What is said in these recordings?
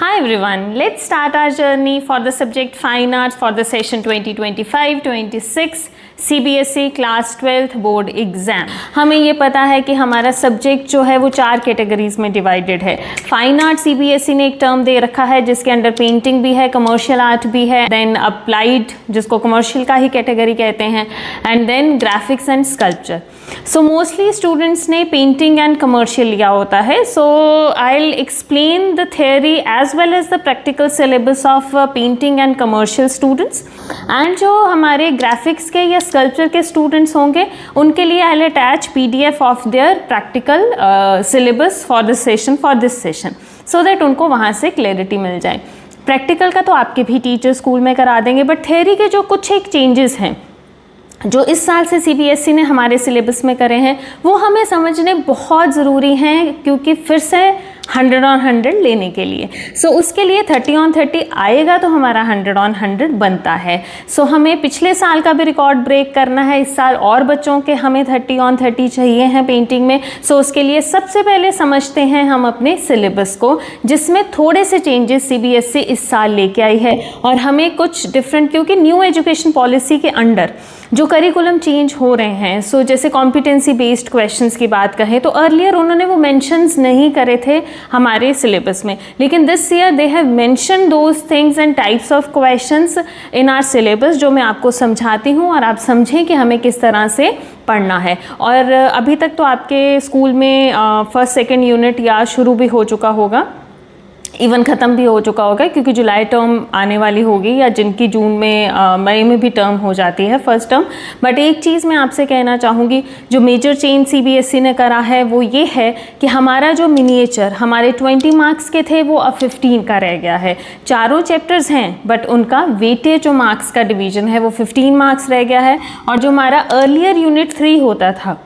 Hi everyone, let's start our journey for the subject Fine Arts for the session 2025-26 CBSE class 12th board exam. हमें ये पता है कि हमारा subject जो है वो 4 कैटेगरीज में डिवाइडेड है। फाइन आर्ट CBSE ने एक टर्म दे रखा है जिसके अंडर पेंटिंग भी है, कमर्शियल आर्ट भी है, देन अप्लाइड जिसको कमर्शियल का ही कैटेगरी कहते हैं, and then graphics and sculpture. So mostly students ने पेंटिंग एंड कमर्शियल लिया होता है। So I will explain the theory as well as the practical syllabus of painting and commercial students. And जो हमारे graphics के या स्कल्पचर के students होंगे उनके लिए आई will attach PDF of their practical syllabus for this session so that उनको वहाँ से क्लैरिटी मिल जाए। प्रैक्टिकल का तो आपके भी टीचर स्कूल में करा देंगे, बट थियोरी के जो कुछ एक चेंजेस हैं जो इस साल से CBSE ने हमारे सिलेबस में करे हैं वो हमें समझने बहुत ज़रूरी हैं, क्योंकि फिर से 100 on 100 लेने के लिए। सो उसके लिए 30 on 30 आएगा तो हमारा 100 on 100 बनता है। सो हमें पिछले साल का भी रिकॉर्ड ब्रेक करना है इस साल, और बच्चों के हमें 30 on 30 चाहिए हैं पेंटिंग में। सो उसके लिए सबसे पहले समझते हैं हम अपने सिलेबस को, जिसमें थोड़े से चेंजेस CBSE इस साल लेके आई है, और हमें कुछ डिफरेंट, क्योंकि न्यू एजुकेशन पॉलिसी के अंडर जो करिकुलम चेंज हो रहे हैं। सो जैसे कॉम्पिटेंसी बेस्ड क्वेश्चंस की बात कहें तो अर्लियर उन्होंने वो मेंशंस नहीं करे थे हमारे सिलेबस में, लेकिन this year they have mention those things and types of questions in our syllabus, जो मैं आपको समझाती हूँ और आप समझें कि हमें किस तरह से पढ़ना है। और अभी तक तो आपके स्कूल में फर्स्ट सेकेंड यूनिट या शुरू भी हो चुका होगा, इवन ख़त्म भी हो चुका होगा, क्योंकि जुलाई टर्म आने वाली होगी, या जिनकी जून में मई में भी टर्म हो जाती है फर्स्ट टर्म। बट एक चीज़ मैं आपसे कहना चाहूँगी, जो मेजर चेंज CBSE ने करा है वो ये है कि हमारा जो मिनिएचर हमारे 20 मार्क्स के थे वो अब 15 का रह गया है। चारों चैप्टर्स हैं बट उनका वेटेज जो मार्क्स का डिवीज़न है वो 15 मार्क्स रह गया है, और जो हमारा अर्लियर यूनिट 3 होता था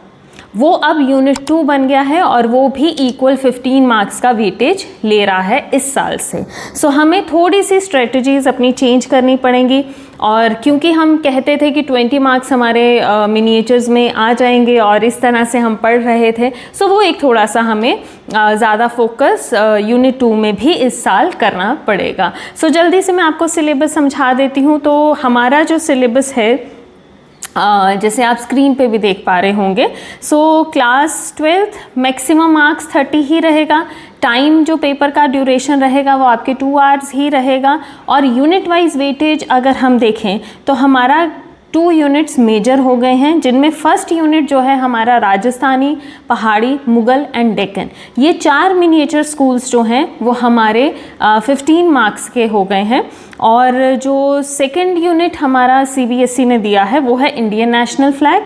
वो अब यूनिट 2 बन गया है, और वो भी इक्वल 15 मार्क्स का वेटेज ले रहा है इस साल से। सो हमें थोड़ी सी स्ट्रेटजीज़ अपनी चेंज करनी पड़ेंगी, और क्योंकि हम कहते थे कि 20 मार्क्स हमारे मिनिएचर्स में आ जाएंगे और इस तरह से हम पढ़ रहे थे, सो वो एक थोड़ा सा हमें ज़्यादा फोकस यूनिट 2 में भी इस साल करना पड़ेगा। सो जल्दी से मैं आपको सिलेबस समझा देती हूँ। तो हमारा जो सिलेबस है जैसे आप स्क्रीन पे भी देख पा रहे होंगे, so class 12th maximum marks 30 ही रहेगा। टाइम जो पेपर का ड्यूरेशन रहेगा वो आपके 2 आवर्स ही रहेगा, और यूनिट वाइज वेटेज अगर हम देखें तो हमारा 2 यूनिट्स मेजर हो गए हैं, जिनमें फर्स्ट यूनिट जो है हमारा राजस्थानी, पहाड़ी, मुगल एंड डेक्कन, ये 4 मिनिएचर स्कूल्स जो हैं वो हमारे 15 मार्क्स के हो गए हैं। और जो सेकंड यूनिट हमारा CBSE ने दिया है वो है Indian national flag,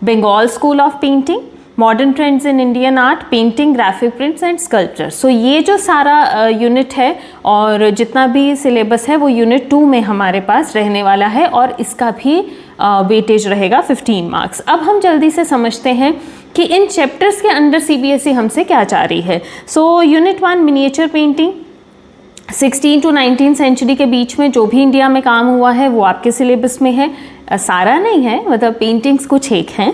Bengal school of painting, modern trends in Indian art, painting, graphic prints and sculpture. So ये जो सारा यूनिट है और जितना भी सिलेबस है वो यूनिट 2 में हमारे पास रहने वाला है, और इसका भी वेटेज रहेगा 15 मार्क्स। अब हम जल्दी से समझते हैं कि इन चैप्टर्स के अंडर CBSE हमसे क्या चाह रही है। So unit 1 miniature painting, 16 to 19 century के बीच में जो भी इंडिया में काम हुआ है वो आपके सिलेबस में है। सारा नहीं है, मतलब पेंटिंग्स कुछ एक हैं।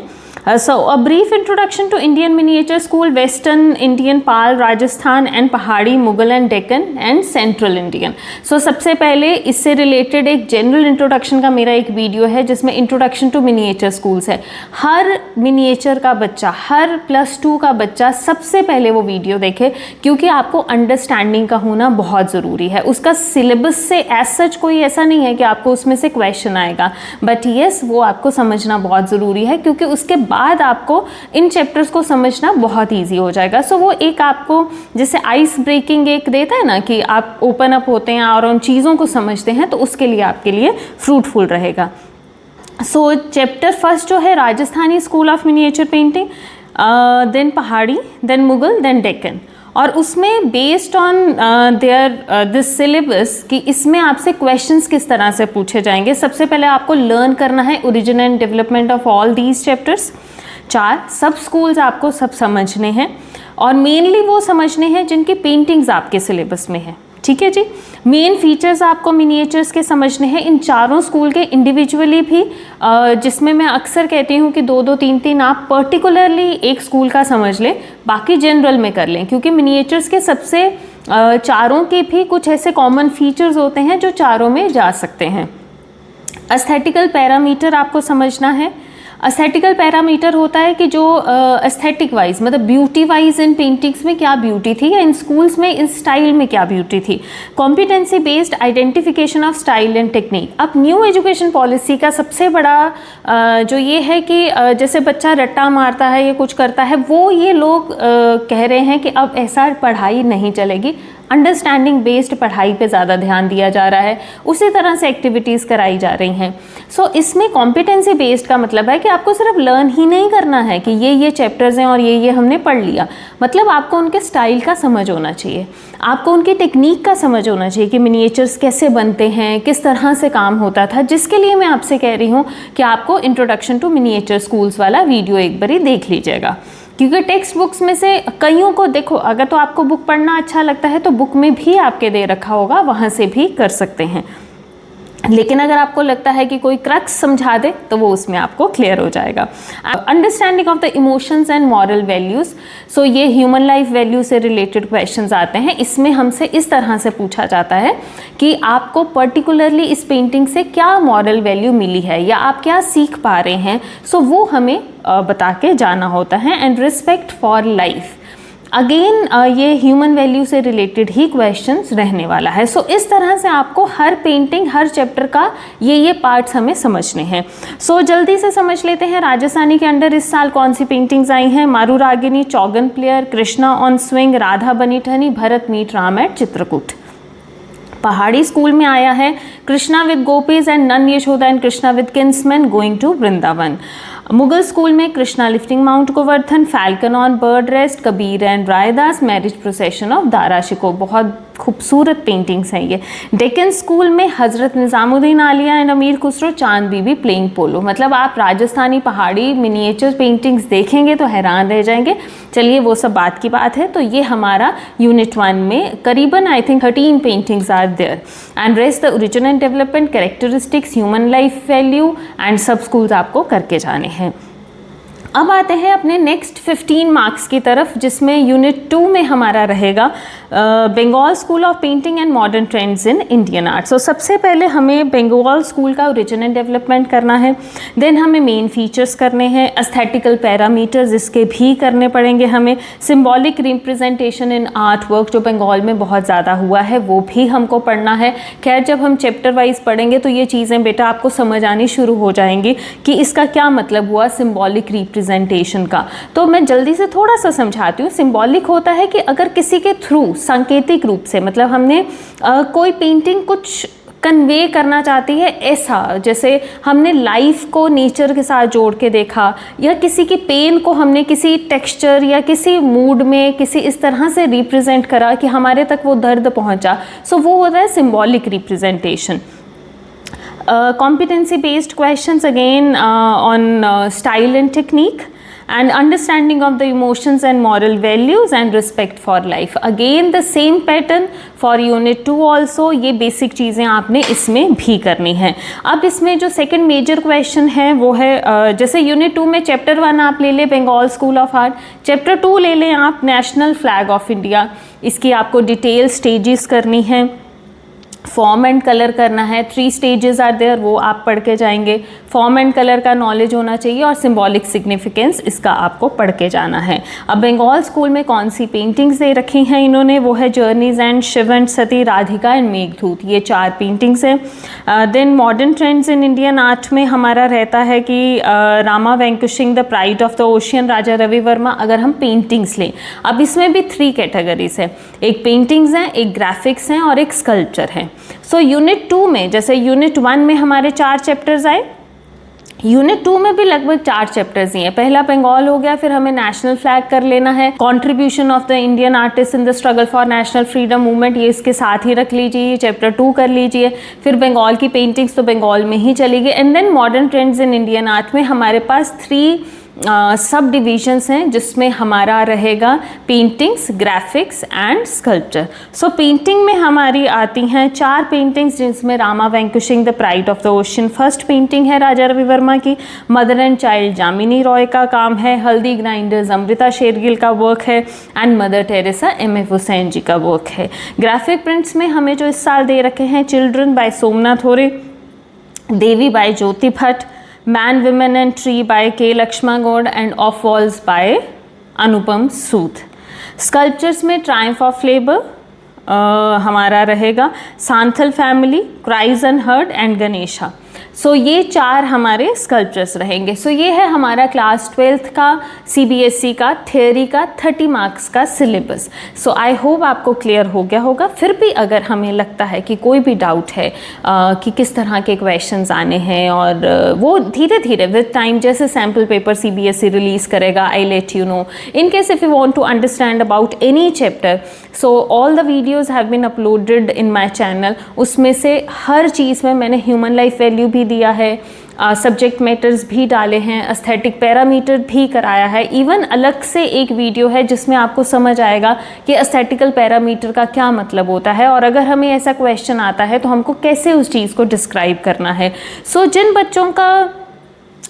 So a brief introduction to Indian miniature school, Western Indian, Pal, Rajasthan and Pahari, Mughal and Deccan and central Indian. So सबसे पहले इससे रिलेटेड एक जनरल इंट्रोडक्शन का मेरा एक वीडियो है जिसमें इंट्रोडक्शन टू मिनिएचर स्कूल्स है। हर मिनिएचर का बच्चा, हर +2 का बच्चा सबसे पहले वो वीडियो देखे, क्योंकि आपको अंडरस्टैंडिंग का होना बहुत ज़रूरी है। उसका सिलेबस से एज सच कोई ऐसा नहीं है कि आपको उसमें से क्वेश्चन आएगा, बट येस वो आपको समझना बहुत ज़रूरी है, क्योंकि उसके बाद आपको इन चैप्टर्स को समझना बहुत इजी हो जाएगा। सो वो एक आपको जैसे आइस ब्रेकिंग एक देता है ना, कि आप ओपन अप होते हैं और उन चीज़ों को समझते हैं, तो उसके लिए आपके लिए फ्रूटफुल रहेगा। सो चैप्टर फर्स्ट जो है Rajasthani school of miniature painting, then Pahari, then Mughal, then Deccan, और उसमें based on their this syllabus कि इसमें आपसे क्वेश्चंस किस तरह से पूछे जाएंगे। सबसे पहले आपको लर्न करना है origin and development of all these chapters. 4 सब स्कूल्स आपको सब समझने हैं, और मेनली वो समझने हैं जिनकी पेंटिंग्स आपके सिलेबस में है। ठीक है जी। मेन फीचर्स आपको मिनिएचर्स के समझने हैं, इन चारों स्कूल के इंडिविजुअली भी, जिसमें मैं अक्सर कहती हूँ कि 2-2 3-3 आप पर्टिकुलरली एक स्कूल का समझ लें, बाकी जनरल में कर लें, क्योंकि मिनिएचर्स के सबसे चारों के भी कुछ ऐसे कॉमन फीचर्स होते हैं जो चारों में जा सकते हैं। एस्थेटिकल पैरामीटर आपको समझना है। एस्थेटिकल पैरामीटर होता है कि जो एस्थेटिक वाइज, मतलब ब्यूटी वाइज इन पेंटिंग्स में क्या ब्यूटी थी, या इन स्कूल्स में इस स्टाइल में क्या ब्यूटी थी। Competency based identification of style and technique. अब न्यू एजुकेशन पॉलिसी का सबसे बड़ा जो ये है कि जैसे बच्चा रट्टा मारता है या कुछ करता है, वो ये लोग कह रहे हैं कि अब ऐसा पढ़ाई नहीं चलेगी, अंडरस्टैंडिंग बेस्ड पढ़ाई पे ज़्यादा ध्यान दिया जा रहा है, उसी तरह से एक्टिविटीज़ कराई जा रही हैं। सो इसमें कॉम्पिटेंसी बेस्ड का मतलब है कि आपको सिर्फ लर्न ही नहीं करना है कि ये चैप्टर्स हैं और ये हमने पढ़ लिया, मतलब आपको उनके स्टाइल का समझ होना चाहिए, आपको उनकी टेक्निक का समझ होना चाहिए कि मिनिएचर्स कैसे बनते हैं, किस तरह से काम होता था, जिसके लिए मैं आपसे कह रही हूँ कि आपको इंट्रोडक्शन टू मिनिएचर स्कूल्स वाला वीडियो एक बारी देख लीजिएगा। क्योंकि टेक्स्ट बुक्स में से कईयों को देखो, अगर तो आपको बुक पढ़ना अच्छा लगता है तो बुक में भी आपके दे रखा होगा, वहाँ से भी कर सकते हैं। लेकिन अगर आपको लगता है कि कोई क्रक्स समझा दे तो वो उसमें आपको क्लियर हो जाएगा। Understanding of the emotions and moral values. So ये ह्यूमन लाइफ वैल्यू से रिलेटेड क्वेश्चंस आते हैं। इसमें हमसे इस तरह से पूछा जाता है कि आपको पर्टिकुलरली इस पेंटिंग से क्या मॉरल वैल्यू मिली है या आप क्या सीख पा रहे हैं, सो वो हमें बता के जाना होता है। And respect for life, again ये ह्यूमन वैल्यू से रिलेटेड ही क्वेश्चंस रहने वाला है। सो इस तरह से आपको हर पेंटिंग, हर चैप्टर का ये पार्ट्स हमें समझने हैं। सो जल्दी से समझ लेते हैं राजस्थानी के अंडर इस साल कौन सी पेंटिंग्स आई हैं। Maru Ragini, Chaugan player, Krishna on swing, Radha Bani Thani, Bharat meet Ram at Chitrakoot. Pahari school में आया है कृष्णा विद गोपीज एंड नन Yashoda and Krishna with kingsman going to Vrindavan. Mughal school में Krishna lifting mount Govardhan, falcon on bird rest, Kabir and Raidas, marriage procession of Dara Shikoh. बहुत खूबसूरत पेंटिंग्स हैं ये। डेक्कन स्कूल में हज़रत निज़ामुद्दीन आलिया एंड अमीर खुसरो, चांद बीबी प्लेइंग पोलो। मतलब आप राजस्थानी पहाड़ी मिनिएचर पेंटिंग्स देखेंगे तो हैरान रह जाएंगे। चलिए वो सब बात की बात है। तो ये हमारा यूनिट 1 में करीबन I think 13 paintings are there and rest the origin and development, characteristics, human life value and sub schools आपको करके जाने हैं। अब आते हैं अपने नेक्स्ट 15 मार्क्स की तरफ, जिसमें यूनिट 2 में हमारा रहेगा Bengal school of painting and modern trends in Indian art. So सबसे पहले हमें बंगाल स्कूल का ओरिजिन एंड डेवलपमेंट करना है, देन हमें मेन फीचर्स करने हैं, एस्थेटिकल पैरामीटर्स इसके भी करने पड़ेंगे हमें, symbolic representation in art work जो बंगाल में बहुत ज़्यादा हुआ है वो भी हमको पढ़ना है। खैर जब हम चैप्टर वाइज पढ़ेंगे तो ये चीज़ें बेटा आपको समझ आनी शुरू हो जाएंगी कि इसका क्या मतलब हुआ सिंबॉलिक रिप्रेजेंटेशन का। तो मैं जल्दी से थोड़ा सा समझाती हूँ। सिंबॉलिक होता है कि अगर किसी के थ्रू सांकेतिक रूप से, मतलब हमने कोई पेंटिंग कुछ कन्वे करना चाहती है ऐसा, जैसे हमने लाइफ को नेचर के साथ जोड़ के देखा, या किसी की पेन को हमने किसी टेक्सचर या किसी मूड में किसी इस तरह से रिप्रेजेंट करा कि हमारे तक वो दर्द पहुंचा, सो वो होता है symbolic representation. Competency based questions again on style and technique and understanding of the emotions and moral values and respect for life. Again the same pattern for unit 2 also, ये basic चीज़ें आपने इसमें भी करनी है। अब इसमें जो second major question है वो है जैसे unit 2 में chapter 1 आप ले लें Bengal school of art, chapter 2 ले लें आप नेशनल फ्लैग ऑफ इंडिया, इसकी आपको डिटेल स्टेजेस करनी है, फॉर्म एंड कलर करना है, 3 स्टेजेस आर देयर, वो आप पढ़ के जाएंगे। फॉर्म एंड कलर का नॉलेज होना चाहिए और सिंबॉलिक सिग्निफिकेंस इसका आपको पढ़ के जाना है। अब बंगाल स्कूल में कौन सी पेंटिंग्स दे रखी हैं इन्होंने, वो है journeys and Shiv and Sati, Radhika and Meghdoot, ये 4 पेंटिंग्स हैं। Then modern trends in Indian art में हमारा रहता है कि Rama vanquishing the pride of the ocean, Raja Ravi Varma. अगर हम पेंटिंग्स लें, अब इसमें भी 3 कैटेगरीज है, एक पेंटिंग्स हैं, एक ग्राफिक्स हैं और एक स्कल्पचर है। सो यूनिट 2 में जैसे यूनिट 1 में हमारे 4 चैप्टर्स आए, यूनिट 2 में भी लगभग 4 चैप्टर्स ही हैं। पहला बंगाल हो गया, फिर हमें नेशनल फ्लैग कर लेना है, contribution of the Indian artist in the struggle for national freedom movement, ये इसके साथ ही रख लीजिए, चैप्टर 2 कर लीजिए। फिर बंगाल की पेंटिंग्स तो बंगाल में ही चलेगी। And then modern trends in Indian art में हमारे पास 3 सब डिविजन्स हैं जिसमें हमारा रहेगा paintings, graphics and sculpture. So painting में हमारी आती हैं 4 पेंटिंग्स, जिसमें Rama vanquishing the pride of the ocean first painting है राजा रवि वर्मा की, mother and child Jamini Roy का काम है, हल्दी ग्राइंडर्स अमृता शेरगिल का वर्क है and mother Teresa M.F. Hussain ji का वर्क है। ग्राफिक प्रिंट्स में हमें जो इस साल दे रखे हैं children by Somnath Hore, Devi by Jyoti Bhatt, man women and tree by K. Laxma Goud and of walls by Anupam Sood. Sculptures में ट्रायम्फ ऑफ लेबर हमारा रहेगा, Santhal family, cries unheard and Ganesha. So ये 4 हमारे स्कल्पचर्स रहेंगे। सो ये है हमारा क्लास 12th का CBSE का थियोरी का 30 मार्क्स का सिलेबस। सो आई होप आपको क्लियर हो गया होगा। फिर भी अगर हमें लगता है कि कोई भी डाउट है कि किस तरह के क्वेश्चंस आने हैं, और वो धीरे धीरे विद टाइम जैसे सैम्पल पेपर CBSE रिलीज़ करेगा, I let you know. In case if you want to understand about any chapter, so all the videos have been uploaded in my channel. उसमें से हर चीज़ में मैंने ह्यूमन लाइफ वैल्यू भी दिया है, subject matters भी डाले हैं, एस्थेटिक पैरामीटर भी कराया है। इवन अलग से एक वीडियो है जिसमें आपको समझ आएगा कि एस्थेटिकल पैरामीटर का क्या मतलब होता है, और अगर हमें ऐसा क्वेश्चन आता है तो हमको कैसे उस चीज़ को डिस्क्राइब करना है। सो जिन बच्चों का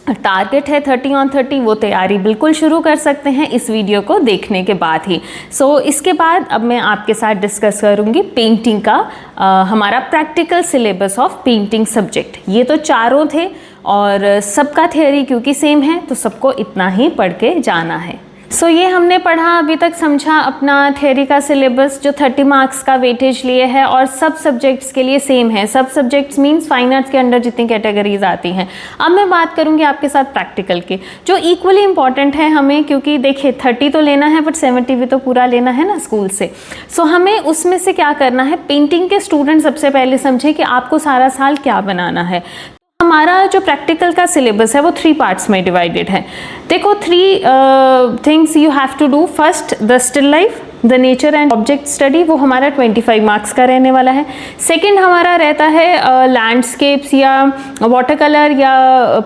टारगेट है 30 on 30, वो तैयारी बिल्कुल शुरू कर सकते हैं इस वीडियो को देखने के बाद ही। सो इसके बाद अब मैं आपके साथ डिस्कस करूंगी पेंटिंग का हमारा practical syllabus of painting subject. ये तो चारों थे और सबका थियोरी क्योंकि सेम है तो सबको इतना ही पढ़ के जाना है। सो ये हमने पढ़ा अभी तक, समझा अपना थियोरी का सिलेबस जो 30 मार्क्स का वेटेज लिए है और सब सब्जेक्ट्स के लिए सेम है। सब सब्जेक्ट्स मींस फाइन आर्ट्स के अंडर जितनी कैटेगरीज आती हैं। अब मैं बात करूंगी आपके साथ प्रैक्टिकल की, जो इक्वली इंपॉर्टेंट है हमें, क्योंकि देखिए 30 तो लेना है बट 70 भी तो पूरा लेना है ना स्कूल से। सो हमें उसमें से क्या करना है, पेंटिंग के स्टूडेंट सबसे पहले समझे कि आपको सारा साल क्या बनाना है। हमारा जो प्रैक्टिकल का सिलेबस है वो 3 पार्ट्स में डिवाइडेड है। देखो 3 things you have to do. First the still life, the nature and object study, वो हमारा 25 मार्क्स का रहने वाला है। सेकंड हमारा रहता है लैंडस्केप्स या वाटर कलर या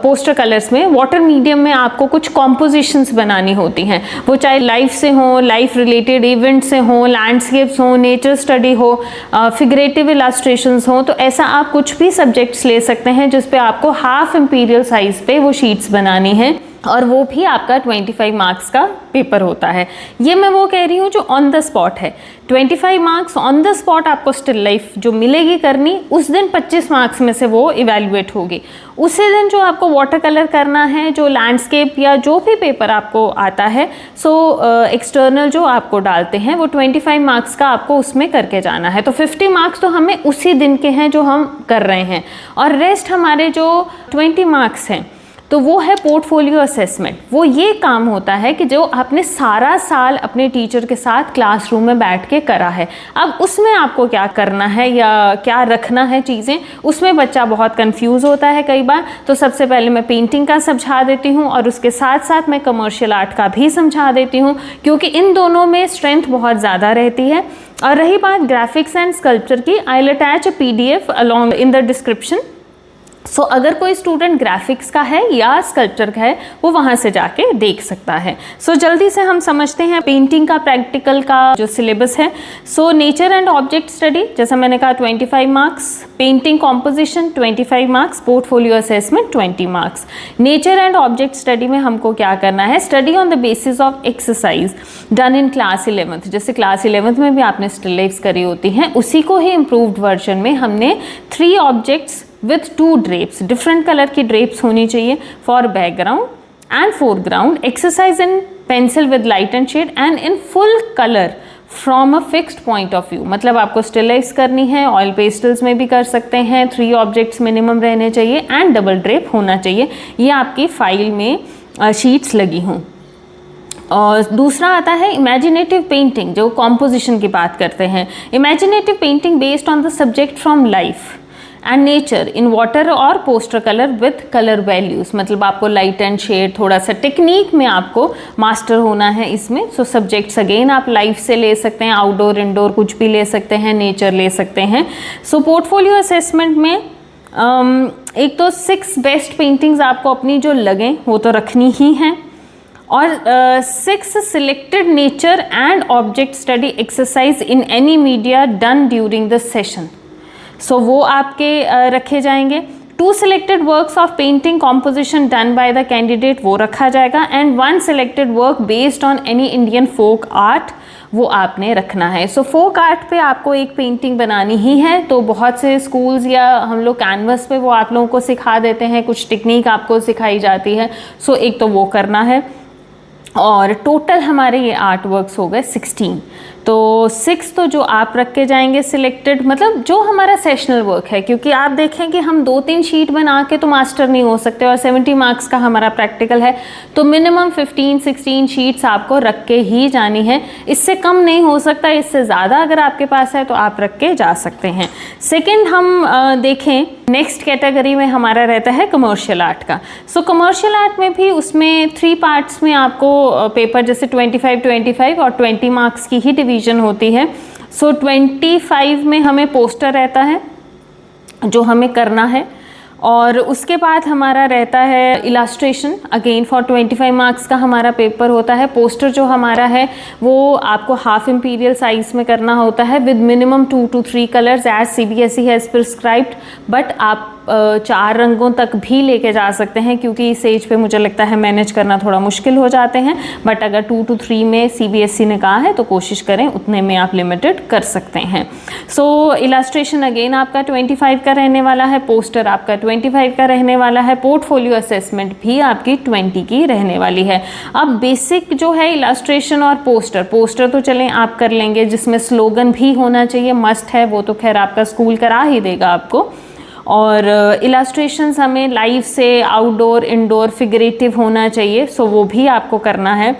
पोस्टर कलर्स में, वाटर मीडियम में आपको कुछ कॉम्पोजिशंस बनानी होती हैं, वो चाहे लाइफ से हो, लाइफ रिलेटेड इवेंट से हो, लैंडस्केप्स हो, नेचर स्टडी हो, फिगरेटिव इलास्ट्रेशंस हो। तो ऐसा आप कुछ भी सब्जेक्ट्स ले सकते हैं जिस पे आपको हाफ इम्पीरियल साइज पे वो शीट्स बनानी है, और वो भी आपका 25 मार्क्स का पेपर होता है। ये मैं वो कह रही हूँ जो ऑन द स्पॉट है। 25 मार्क्स ऑन द स्पॉट आपको स्टिल लाइफ जो मिलेगी करनी, उस दिन 25 मार्क्स में से वो इवेल्युएट होगी। उसी दिन जो आपको वाटर कलर करना है, जो लैंडस्केप या जो भी पेपर आपको आता है, सो एक्सटर्नल जो आपको डालते हैं, वो 25 मार्क्स का आपको उसमें करके जाना है। तो 50 मार्क्स तो हमें उसी दिन के हैं जो हम कर रहे हैं, और रेस्ट हमारे जो 20 मार्क्स हैं तो वो है पोर्टफोलियो असेसमेंट। वो ये काम होता है कि जो आपने सारा साल अपने टीचर के साथ क्लासरूम में बैठ के करा है, अब उसमें आपको क्या करना है या क्या रखना है चीज़ें, उसमें बच्चा बहुत कंफ्यूज होता है कई बार। तो सबसे पहले मैं पेंटिंग का समझा देती हूँ और उसके साथ साथ मैं कमर्शियल आर्ट का भी समझा देती हूँ, क्योंकि इन दोनों में स्ट्रेंथ बहुत ज़्यादा रहती है। और रही बात ग्राफिक्स एंड स्कल्पचर की, I will attach a PDF along in the description. So अगर कोई स्टूडेंट ग्राफिक्स का है या स्कल्पचर का है, वो वहाँ से जाके देख सकता है। सो जल्दी से हम समझते हैं पेंटिंग का प्रैक्टिकल का जो सिलेबस है। So nature and object study, जैसा मैंने कहा 25 marks, painting composition 25 marks, portfolio assessment 20 marks. Nature and object study में हमको क्या करना है, study on the basis of exercise done in class 11th। जैसे क्लास 11th में भी आपने स्टिल लाइफ्स करी होती हैं, उसी को ही इम्प्रूव्ड वर्जन में हमने 3 objects with 2 drapes, different colour की ड्रेप्स होनी चाहिए for background and foreground, exercise in pencil with light and shade and in full colour from a fixed point of view. मतलब आपको स्टिल लाइफ्स करनी है, oil pastels में भी कर सकते हैं, 3 ऑब्जेक्ट्स मिनिमम रहने चाहिए एंड डबल ड्रेप होना चाहिए, ये आपकी फाइल में शीट्स लगी हों। और दूसरा आता है इमेजिनेटिव पेंटिंग, जो कॉम्पोजिशन की बात करते हैं। Imaginative painting based on the subject from life and nature in water और poster colour with colour values. मतलब आपको लाइट एंड शेड, थोड़ा सा टेक्निक में आपको मास्टर होना है इसमें। सो सब्जेक्ट्स अगेन आप लाइफ से ले सकते हैं, आउटडोर इंडोर कुछ भी ले सकते हैं, नेचर ले सकते हैं। सो पोर्टफोलियो असेसमेंट में एक तो 6 बेस्ट पेंटिंग्स आपको अपनी जो लगें वो तो रखनी ही हैं। और 6 selected nature and object study exercise in any media done during the session, so वो आपके रखे जाएंगे। 2 selected works of painting composition done by the candidate, वो रखा जाएगा। And 1 selected work based on any Indian folk art, वो आपने रखना है। सो फोक आर्ट पे आपको एक पेंटिंग बनानी ही है, तो बहुत से स्कूल्स या हम लोग कैनवस पे वो आप लोगों को सिखा देते हैं, कुछ टेक्निक आपको सिखाई जाती है। सो एक तो वो करना है, और टोटल हमारे ये आर्ट वर्क्स हो गए 16। तो 6 तो जो आप रख के जाएंगे सिलेक्टेड, मतलब जो हमारा सेशनल वर्क है, क्योंकि आप देखें कि हम 2-3 शीट बना के तो मास्टर नहीं हो सकते, और 70 मार्क्स का हमारा प्रैक्टिकल है, तो मिनिमम 15-16 शीट्स आपको रख के ही जानी है। इससे कम नहीं हो सकता, इससे ज़्यादा अगर आपके पास है तो आप रख के जा सकते हैं। सेकेंड हम देखें, नेक्स्ट कैटेगरी में हमारा रहता है कमर्शियल आर्ट का। सो कमर्शियल आर्ट में भी उसमें 3 पार्ट्स में आपको पेपर जैसे 25 और 20 मार्क्स की ही डिवीज़न होती है। सो 25 में हमें पोस्टर रहता है जो हमें करना है, और उसके बाद हमारा रहता है इलास्ट्रेशन, अगेन फॉर 25 मार्क्स का हमारा पेपर होता है। पोस्टर जो हमारा है वो आपको हाफ इम्पीरियल साइज़ में करना होता है with minimum 2 to 3 colours as CBSE has prescribed, but आप 4 रंगों तक भी लेके जा सकते हैं, क्योंकि इस एज पे मुझे लगता है मैनेज करना थोड़ा मुश्किल हो जाते हैं। बट अगर 2 to 3 में CBSE ने कहा है तो कोशिश करें उतने में आप लिमिटेड कर सकते हैं। सो इलास्ट्रेशन अगेन आपका 25 का रहने वाला है, पोस्टर आपका 25 का रहने वाला है, पोर्टफोलियो असेसमेंट भी आपकी 20 की रहने वाली है। अब बेसिक जो है इलास्ट्रेशन और पोस्टर तो चलें आप कर लेंगे, जिसमें स्लोगन भी होना चाहिए, मस्ट है, वो तो खैर आपका स्कूल करा ही देगा आपको। और इलास्ट्रेशंस हमें लाइव से आउटडोर इंडोर फिगरेटिव होना चाहिए, सो वो भी आपको करना है।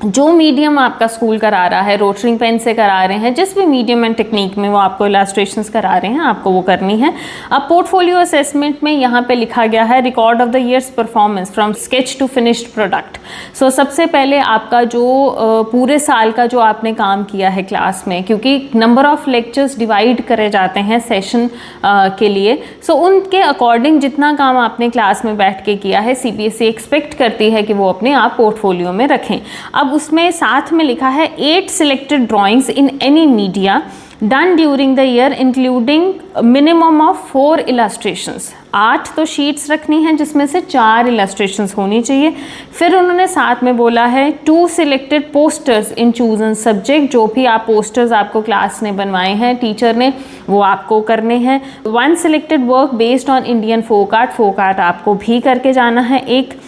जो मीडियम आपका स्कूल करा रहा है, रोटरिंग पेन से करा रहे हैं, जिस भी मीडियम एंड टेक्निक में वो आपको इलास्ट्रेशंस करा रहे हैं, आपको वो करनी है। अब पोर्टफोलियो असेसमेंट में यहाँ पे लिखा गया है record of the years performance from sketch to finished product. So सबसे पहले आपका जो पूरे साल का जो आपने काम किया है क्लास में, क्योंकि नंबर ऑफ लेक्चर्स डिवाइड करे जाते हैं सेशन के लिए, सो उनके अकॉर्डिंग जितना काम आपने क्लास में बैठ के किया है CBSE एक्सपेक्ट करती है कि वो अपने आप पोर्टफोलियो में रखें। अब उसमें साथ में लिखा है 8 selected drawings in any media done during the year including minimum of 4 illustrations. 8 तो शीट्स रखनी है जिसमें से 4 इलास्ट्रेशंस होनी चाहिए। फिर उन्होंने साथ में बोला है 2 selected posters in chosen subject, जो भी आप पोस्टर्स आपको क्लास ने बनवाए हैं टीचर ने, वो आपको करने हैं। 1 selected work based on Indian folk art आपको भी करके जाना है एक,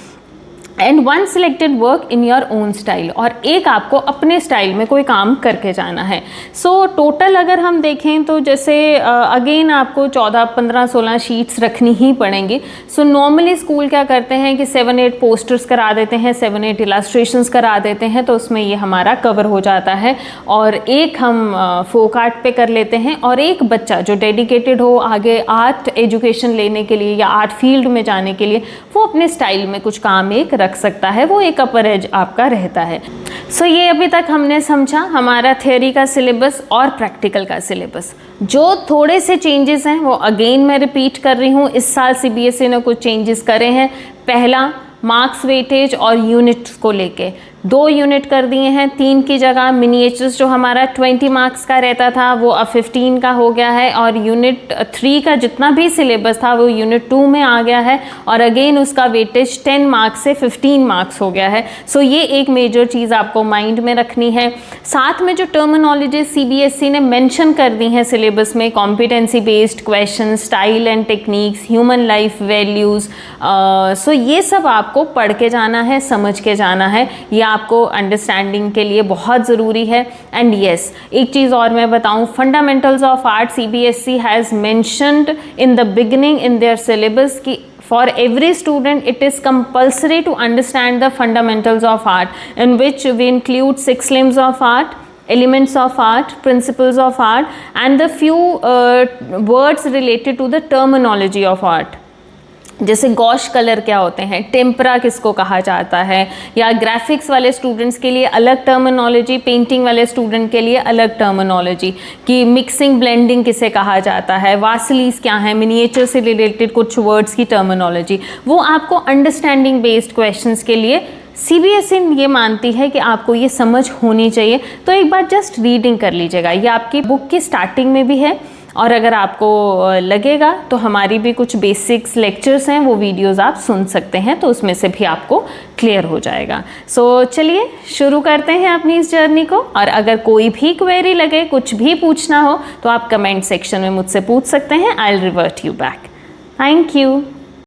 and 1 selected work in your own style, और एक आपको अपने स्टाइल में कोई काम करके जाना है। सो टोटल अगर हम देखें तो जैसे अगेन आपको 14, 15, 16 शीट्स रखनी ही पड़ेंगी। सो नॉर्मली स्कूल क्या करते हैं कि 7-8 पोस्टर्स करा देते हैं, 7-8 इलास्ट्रेशंस करा देते हैं, तो उसमें ये हमारा कवर हो जाता है। और एक हम फोक आर्ट पे कर लेते हैं, और एक बच्चा जो डेडिकेटेड हो आगे आर्ट एजुकेशन लेने के लिए या आर्ट फील्ड में जाने के लिए, वो अपने स्टाइल में कुछ काम एक रख सकता है, वो एक अपर एज आपका रहता है। सो ये अभी तक हमने समझा हमारा थ्योरी का सिलेबस और प्रैक्टिकल का सिलेबस। जो थोड़े से चेंजेस हैं वो अगेन मैं रिपीट कर रही हूँ, इस साल CBSE ने कुछ चेंजेस करे हैं। पहला, मार्क्स वेटेज और यूनिट्स को लेके 2 यूनिट कर दिए हैं, 3 की जगह। मिनिएचर्स जो हमारा 20 मार्क्स का रहता था वो अब 15 का हो गया है, और यूनिट 3 का जितना भी सिलेबस था वो यूनिट 2 में आ गया है, और अगेन उसका वेटेज 10 मार्क्स से 15 मार्क्स हो गया है। सो ये एक मेजर चीज़ आपको माइंड में रखनी है। साथ में जो टर्मिनोलॉजी CBSE ने मेंशन कर दी हैं सिलेबस में, competency based question, style and techniques, human life values, so ये सब आपको पढ़ के जाना है, समझ के जाना है, या आपको अंडरस्टैंडिंग के लिए बहुत ज़रूरी है। एंड येस, एक चीज़ और मैं बताऊं, fundamentals of art CBSE has mentioned in the beginning in their syllabus कि for every student it is compulsory to understand the fundamentals of art, in which we include 6 limbs of art, elements of art, principles of art, and the few words related to the terminology of art। जैसे gosh colour क्या होते हैं, tempera किसको कहा जाता है, या graphics वाले स्टूडेंट्स के लिए अलग टर्मिनोलॉजी, पेंटिंग वाले स्टूडेंट के लिए अलग टर्मिनोलॉजी, कि मिक्सिंग ब्लेंडिंग किसे कहा जाता है, वासलीज क्या है, मिनिएचर से रिलेटेड कुछ वर्ड्स की टर्मिनोलॉजी, वो आपको अंडरस्टैंडिंग बेस्ड क्वेश्चंस के लिए CBSE ये मानती है कि आपको ये समझ होनी चाहिए, तो एक बार जस्ट रीडिंग कर लीजिएगा। ये आपकी बुक की स्टार्टिंग में भी है, और अगर आपको लगेगा तो हमारी भी कुछ बेसिक्स लेक्चर्स हैं, वो वीडियोस आप सुन सकते हैं, तो उसमें से भी आपको क्लियर हो जाएगा। सो चलिए शुरू करते हैं अपनी इस जर्नी को। और अगर कोई भी क्वेरी लगे, कुछ भी पूछना हो, तो आप कमेंट सेक्शन में मुझसे पूछ सकते हैं। I will revert you back. Thank you.